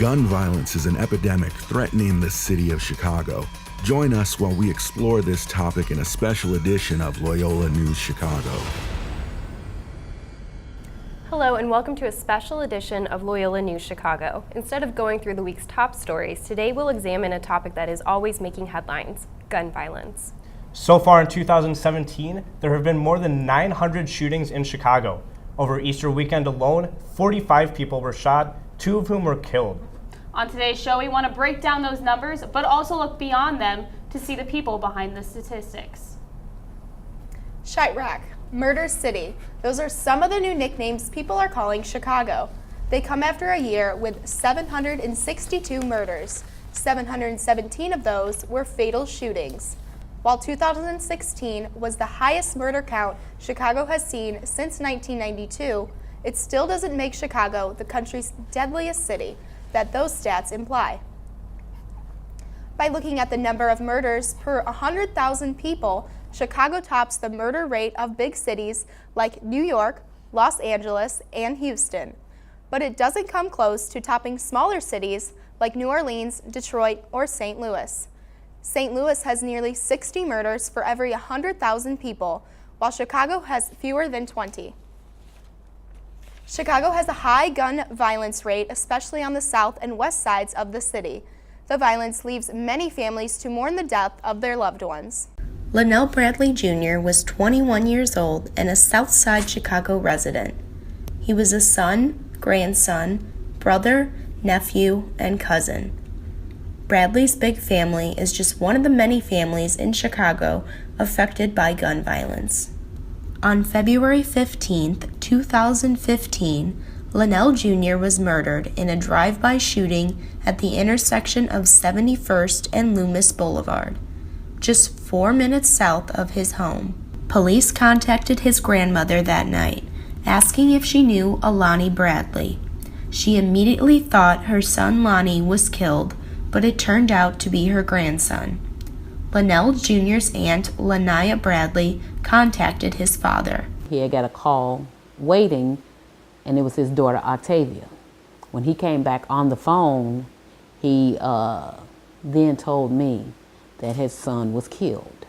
Gun violence is an epidemic threatening the city of Chicago. Join us while we explore this topic in a special edition of Loyola News Chicago. Hello and welcome to a special edition of Loyola News Chicago. Instead of going through the week's top stories, today we'll examine a topic that is always making headlines: gun violence. So far in 2017, there have been more than 900 shootings in Chicago. Over Easter weekend alone, 45 people were shot, 2 of whom were killed. On today's show, we want to break down those numbers, but also look beyond them to see the people behind the statistics. Chirac, Murder City. Those are some of the new nicknames people are calling Chicago. They come after a year with 762 murders. 717 of those were fatal shootings. While 2016 was the highest murder count Chicago has seen since 1992, it still doesn't make Chicago the country's deadliest city that those stats imply. By looking at the number of murders per 100,000 people, Chicago tops the murder rate of big cities like New York, Los Angeles, and Houston. But it doesn't come close to topping smaller cities like New Orleans, Detroit, or St. Louis. St. Louis has nearly 60 murders for every 100,000 people, while Chicago has fewer than 20. Chicago has a high gun violence rate, especially on the south and west sides of the city. The violence leaves many families to mourn the death of their loved ones. Linnell Bradley Jr. was 21 years old and a South Side Chicago resident. He was a son, grandson, brother, nephew, and cousin. Bradley's big family is just one of the many families in Chicago affected by gun violence. On February 15, 2015, Linnell Jr. was murdered in a drive-by shooting at the intersection of 71st and Loomis Boulevard, just 4 minutes south of his home. Police contacted his grandmother that night, asking if she knew a Lonnie Bradley. She immediately thought her son Lonnie was killed, but it turned out to be her grandson. Linnell Jr.'s aunt, Lania Bradley, contacted his father. He had got a call waiting, and it was his daughter Octavia. When he came back on the phone, he then told me that his son was killed.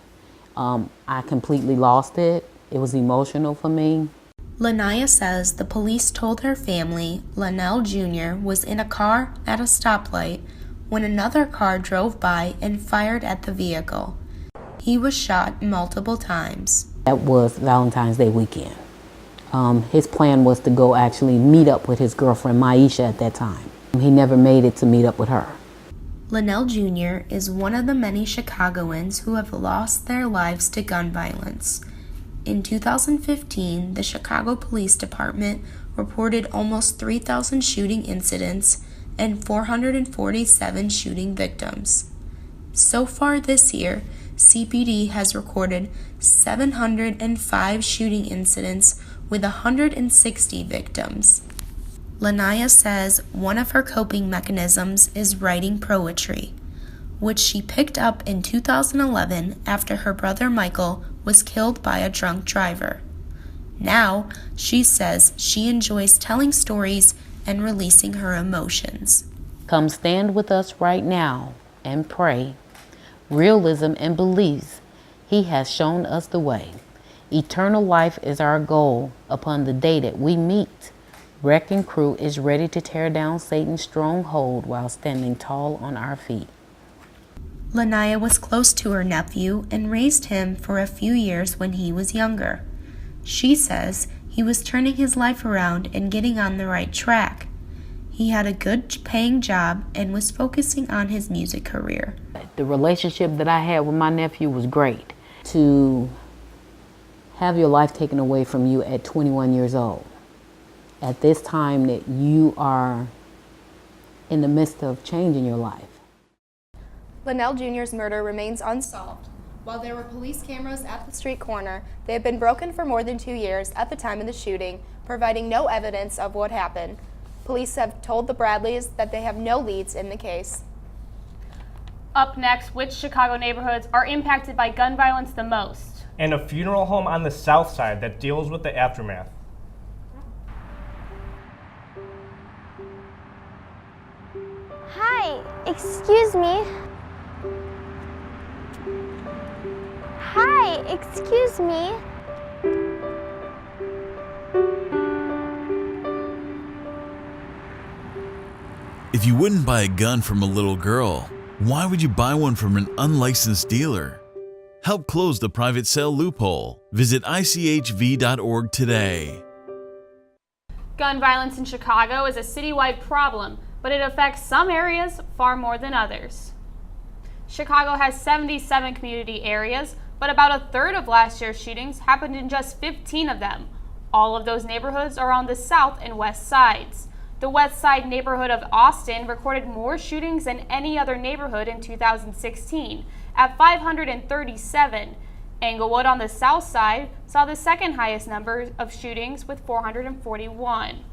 I completely lost it. It was emotional for me. Lania says the police told her family Linnell Jr. was in a car at a stoplight when another car drove by and fired at the vehicle. He was shot multiple times. That was Valentine's Day weekend. His plan was to go actually meet up with his girlfriend Maisha at that time. He never made it to meet up with her. Linnell Jr. is one of the many Chicagoans who have lost their lives to gun violence. In 2015, the Chicago Police Department reported almost 3,000 shooting incidents and 447 shooting victims. So far this year, CPD has recorded 705 shooting incidents with 160 victims. Lania says one of her coping mechanisms is writing poetry, which she picked up in 2011 after her brother Michael was killed by a drunk driver. Now, she says she enjoys telling stories and releasing her emotions. Come stand with us right now and pray. Realism and beliefs, He has shown us the way. Eternal life is our goal upon the day that we meet. Wrecking Crew is ready to tear down Satan's stronghold while standing tall on our feet. Lania was close to her nephew and raised him for a few years when he was younger. She says he was turning his life around and getting on the right track. He had a good paying job and was focusing on his music career. The relationship that I had with my nephew was great. To have your life taken away from you at 21 years old, at this time that you are in the midst of changing your life. Linnell Jr.'s murder remains unsolved. While there were police cameras at the street corner, they have been broken for more than 2 years at the time of the shooting, providing no evidence of what happened. Police have told the Bradleys that they have no leads in the case. Up next, which Chicago neighborhoods are impacted by gun violence the most? And a funeral home on the south side that deals with the aftermath. Hi, excuse me. Hi, excuse me. If you wouldn't buy a gun from a little girl, why would you buy one from an unlicensed dealer? Help close the private sale loophole. Visit ICHV.org today. Gun violence in Chicago is a citywide problem, but it affects some areas far more than others. Chicago has 77 community areas, but about a third of last year's shootings happened in just 15 of them. All of those neighborhoods are on the south and west sides. The west side neighborhood of Austin recorded more shootings than any other neighborhood in 2016, at 537. Englewood on the south side saw the second highest number of shootings with 441.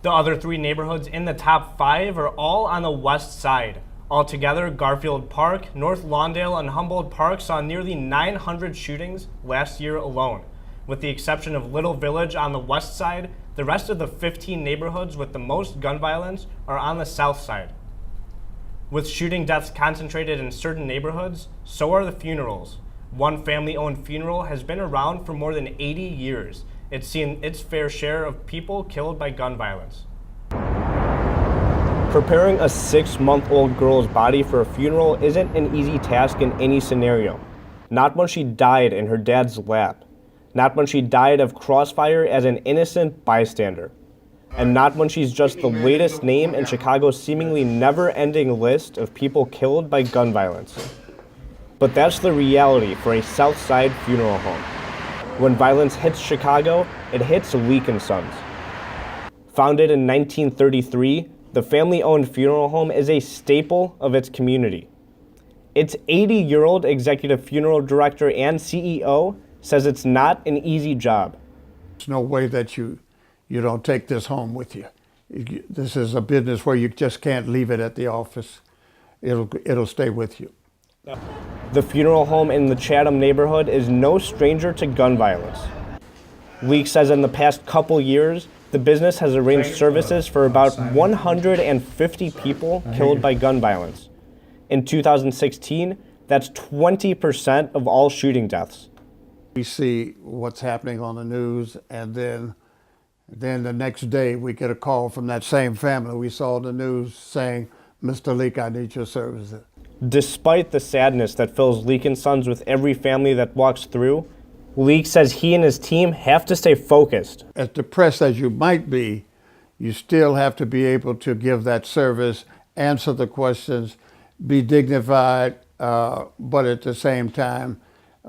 The other three neighborhoods in the top 5 are all on the west side. Altogether, Garfield Park, North Lawndale, and Humboldt Park saw nearly 900 shootings last year alone. With the exception of Little Village on the west side, the rest of the 15 neighborhoods with the most gun violence are on the south side. With shooting deaths concentrated in certain neighborhoods, so are the funerals. One family-owned funeral has been around for more than 80 years. It's seen its fair share of people killed by gun violence. Preparing a 6-month-old girl's body for a funeral isn't an easy task in any scenario. Not when she died in her dad's lap. Not when she died of crossfire as an innocent bystander. And not when she's just the latest name in Chicago's seemingly never-ending list of people killed by gun violence. But that's the reality for a South Side funeral home. When violence hits Chicago, it hits Leak & Sons. Founded in 1933, the family-owned funeral home is a staple of its community. Its 80-year-old executive funeral director and CEO says it's not an easy job. There's no way that you don't take this home with you. This is a business where you just can't leave it at the office. It'll stay with you. The funeral home in the Chatham neighborhood is no stranger to gun violence. Leak says in the past couple years, the business has arranged services for about 150 people killed by gun violence. In 2016, that's 20% of all shooting deaths. We see what's happening on the news, and then the next day we get a call from that same family. We saw the news saying, "Mr. Leak, I need your services." Despite the sadness that fills Leak & Sons with every family that walks through, Leak says he and his team have to stay focused. As depressed as you might be, you still have to be able to give that service, answer the questions, be dignified, but at the same time,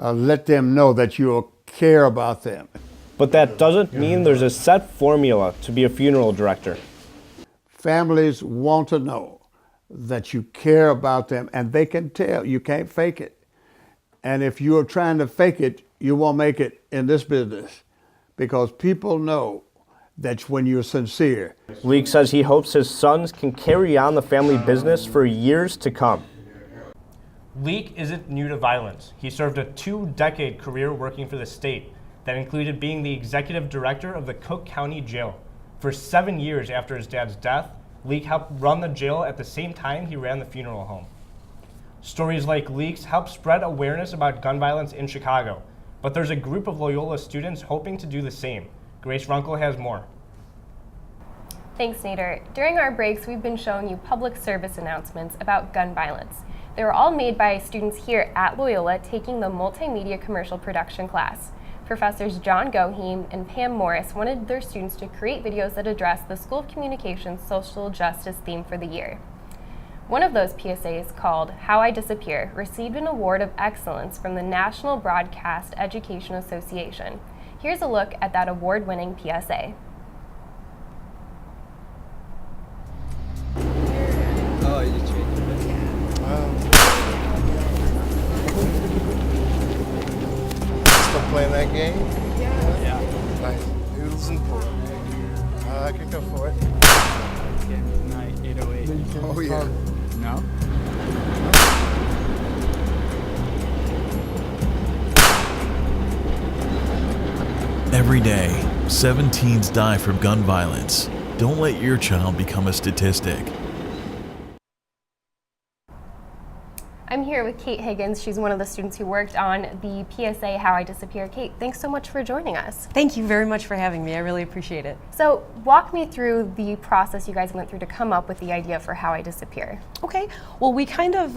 let them know that you care about them. But that doesn't mean there's a set formula to be a funeral director. Families want to know that you care about them, and they can tell. You can't fake it. And if you're trying to fake it, you won't make it in this business, because people know that when you're sincere. Leak says he hopes his sons can carry on the family business for years to come. Leak isn't new to violence. He served a 2-decade career working for the state that included being the executive director of the Cook County Jail. For 7 years after his dad's death, Leak helped run the jail at the same time he ran the funeral home. Stories like Leak's help spread awareness about gun violence in Chicago, but there's a group of Loyola students hoping to do the same. Grace Runkle has more. Thanks, Nader. During our breaks, we've been showing you public service announcements about gun violence. They were all made by students here at Loyola taking the multimedia commercial production class. Professors John Goheen and Pam Morris wanted their students to create videos that address the School of Communications social justice theme for the year. One of those PSAs, called How I Disappear, received an award of excellence from the National Broadcast Education Association. Here's a look at that award-winning PSA. Oh, you changed it. Still playing that game? Yeah. Nice. Noodles and pork. I can go for it. Game tonight, 808. Oh, yeah. No? Every day, 7 teens die from gun violence. Don't let your child become a statistic. I'm here with Kate Higgins. She's one of the students who worked on the PSA How I Disappear. Kate, thanks so much for joining us. Thank you very much for having me. I really appreciate it. So walk me through the process you guys went through to come up with the idea for How I Disappear. Okay. Well, we kind of,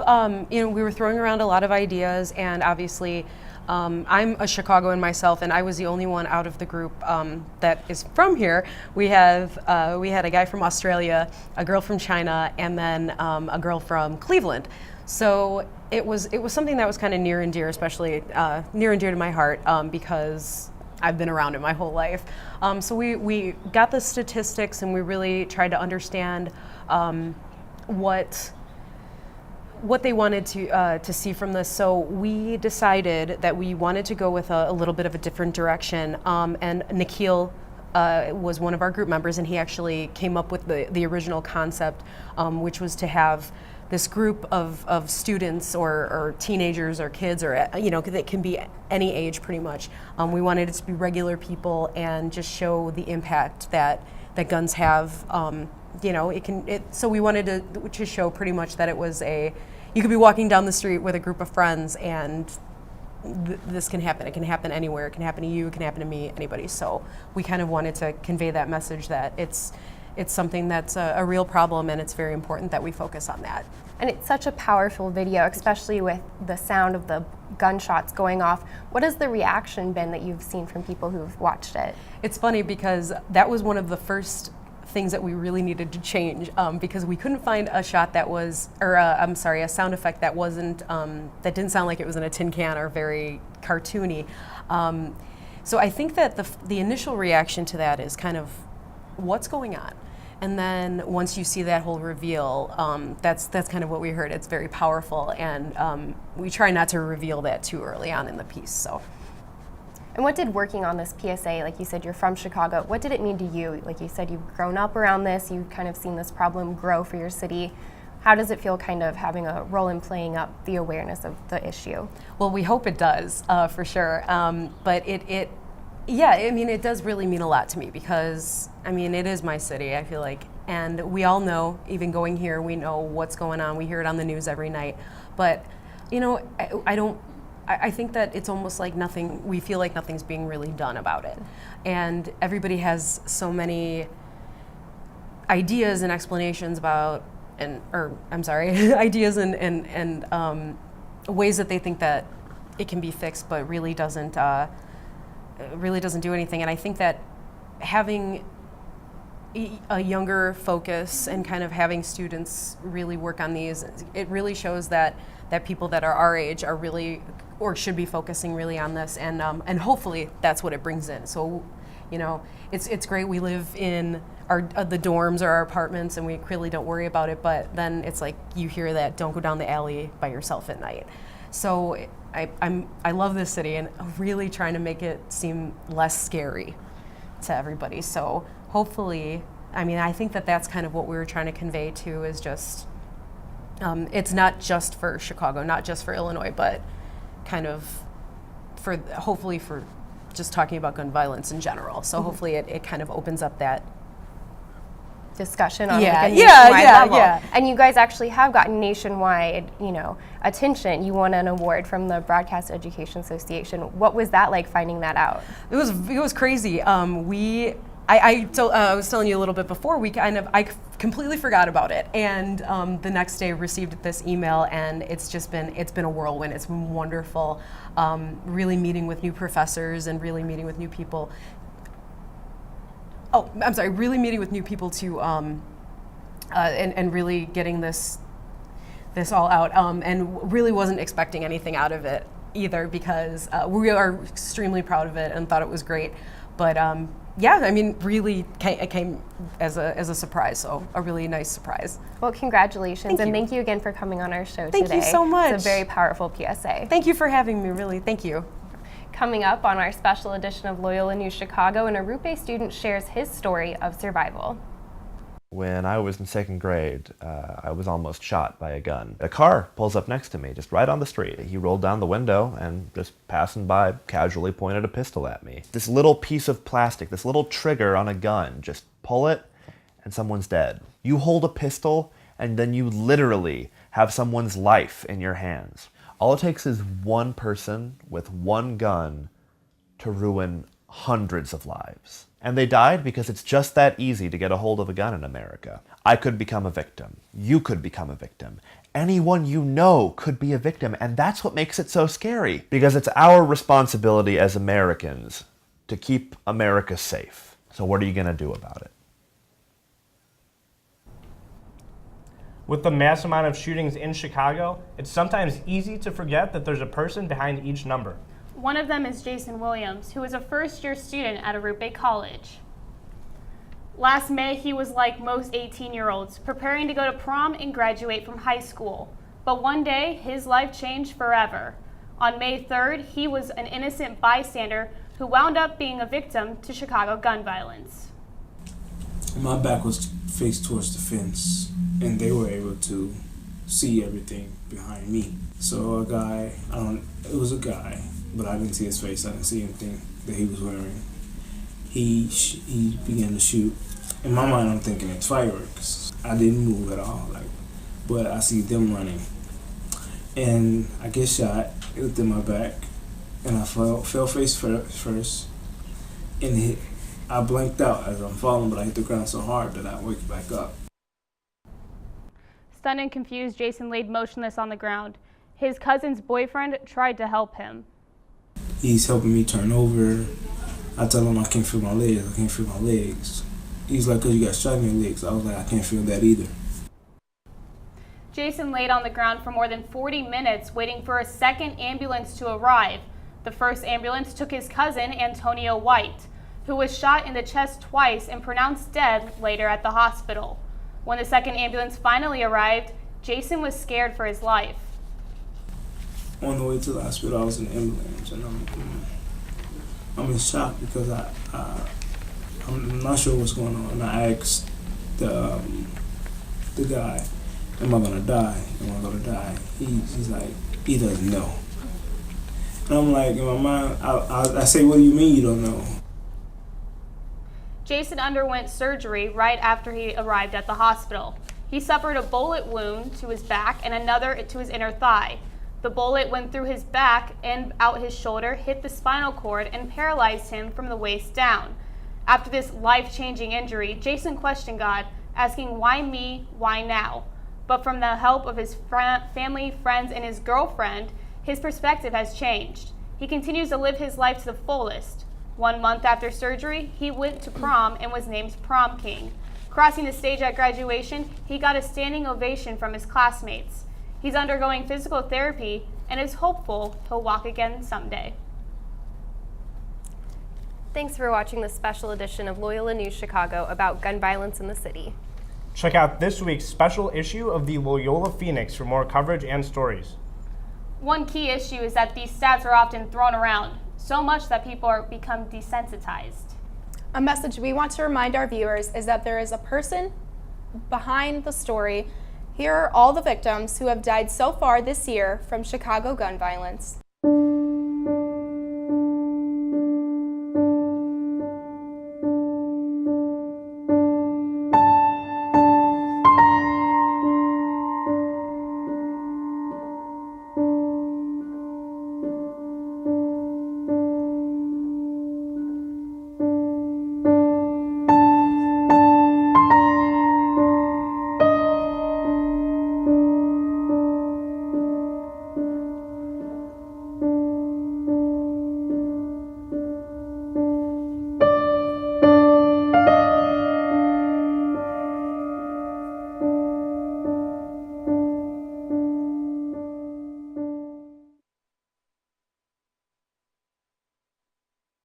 we were throwing around a lot of ideas, and obviously I'm a Chicagoan myself, and I was the only one out of the group that is from here. We had a guy from Australia, a girl from China, and then a girl from Cleveland. So it was something that was kind of near and dear, especially near and dear to my heart, because I've been around it my whole life. So we got the statistics, and we really tried to understand what they wanted to see from this. So we decided that we wanted to go with a little bit of a different direction. And Nikhil was one of our group members, and he actually came up with the original concept, which was to have this group of students or teenagers or kids, or that can be any age pretty much. We wanted it to be regular people and just show the impact that guns have. So we wanted to show pretty much that it was you could be walking down the street with a group of friends, and this can happen. It can happen anywhere. It can happen to you. It can happen to me. Anybody. So we kind of wanted to convey that message that it's something that's a real problem, and it's very important that we focus on that. And it's such a powerful video, especially with the sound of the gunshots going off. What has the reaction been that you've seen from people who've watched it? It's funny because that was one of the first things that we really needed to change, because we couldn't find a shot that was, a sound effect that wasn't, that didn't sound like it was in a tin can or very cartoony. So I think that the initial reaction to that is kind of, what's going on? And then once you see that whole reveal, that's kind of what we heard. It's very powerful, and we try not to reveal that too early on in the piece. So. And what did working on this PSA, like you said, you're from Chicago, what did it mean to you? Like you said, you've grown up around this, you've kind of seen this problem grow for your city. How does it feel kind of having a role in playing up the awareness of the issue? Well, we hope it does, for sure. But it does really mean a lot to me because, it is my city, I feel like. And we all know, even going here, we know what's going on. We hear it on the news every night. But, I think that it's almost like we feel like nothing's being really done about it. And everybody has so many ideas and explanations about, ideas and ways that they think that it can be fixed, but really doesn't do anything. And I think that having a younger focus and kind of having students really work on these, it really shows that people that are our age are really, or should be focusing really on this, and hopefully that's what it brings in. So, it's great. We live in the dorms or our apartments, and we really don't worry about it. But then it's like you hear that, don't go down the alley by yourself at night. So I love this city, and really trying to make it seem less scary to everybody. So hopefully, I think that's kind of what we were trying to convey too, is just it's not just for Chicago, not just for Illinois, but kind of hopefully for just talking about gun violence in general. So hopefully it kind of opens up that discussion on a nationwide level. Yeah. And you guys actually have gotten nationwide, attention. You won an award from the Broadcast Education Association. What was that like, finding that out? It was crazy. I was telling you a little bit before, I completely forgot about it, and the next day received this email, and it's been a whirlwind. It's been wonderful, really meeting with new professors and really meeting with new people. Really meeting with new people to and really getting this all out, and really wasn't expecting anything out of it either, because we are extremely proud of it and thought it was great, but. Really it came as a surprise, so a really nice surprise. Well, congratulations, and thank you again for coming on our show today. Thank you so much. It's a very powerful PSA. Thank you for having me, really. Thank you. Coming up on our special edition of Loyola News Chicago, an Arupe student shares his story of survival. When I was in second grade, I was almost shot by a gun. A car pulls up next to me, just right on the street. He rolled down the window and, just passing by, casually pointed a pistol at me. This little piece of plastic, this little trigger on a gun, just pull it and someone's dead. You hold a pistol and then you literally have someone's life in your hands. All it takes is one person with one gun to ruin hundreds of lives. And they died because it's just that easy to get a hold of a gun in America. I could become a victim. You could become a victim. Anyone you know could be a victim, and that's what makes it so scary, because it's our responsibility as Americans to keep America safe. So what are you going to do about it? With the mass amount of shootings in Chicago, it's sometimes easy to forget that there's a person behind each number. One of them is Jason Williams, who is a first-year student at Arute Bay College. Last May, he was like most 18-year-olds, preparing to go to prom and graduate from high school. But one day, his life changed forever. On May 3rd, he was an innocent bystander who wound up being a victim to Chicago gun violence. My back was faced towards the fence, and they were able to see everything behind me. So it was a guy, but I didn't see his face. I didn't see anything that he was wearing. He began to shoot. In my mind, I'm thinking it's fireworks. I didn't move at all, but I see them running. And I get shot, it looked in my back, and I fell face first, and I blanked out as I'm falling, but I hit the ground so hard that I wake back up. Stunned and confused, Jason laid motionless on the ground. His cousin's boyfriend tried to help him. He's helping me turn over. I tell him I can't feel my legs. He's like, 'cause you got shot in your legs. I was like, I can't feel that either. Jason laid on the ground for more than 40 minutes waiting for a second ambulance to arrive. The first ambulance took his cousin, Antonio White, who was shot in the chest twice and pronounced dead later at the hospital. When the second ambulance finally arrived, Jason was scared for his life. On the way to the hospital, I was in the ambulance, and I'm in shock because I'm not sure what's going on. And I asked the guy, "Am I gonna die? Am I gonna die?" He's like, he doesn't know. And I'm like, in my mind, I say, "What do you mean you don't know?" Jason underwent surgery right after he arrived at the hospital. He suffered a bullet wound to his back and another to his inner thigh. The bullet went through his back and out his shoulder, hit the spinal cord, and paralyzed him from the waist down. After this life-changing injury, Jason questioned God, asking, "Why me? Why now?" But from the help of his family, friends, and his girlfriend, his perspective has changed. He continues to live his life to the fullest. 1 month after surgery, he went to prom and was named prom king. Crossing the stage at graduation, he got a standing ovation from his classmates. He's undergoing physical therapy and is hopeful he'll walk again someday. Thanks for watching this special edition of Loyola News Chicago about gun violence in the city. Check out this week's special issue of the Loyola Phoenix for more coverage and stories. One key issue is that these stats are often thrown around, so much that people become desensitized. A message we want to remind our viewers is that there is a person behind the story. Here are all the victims who have died so far this year from Chicago gun violence.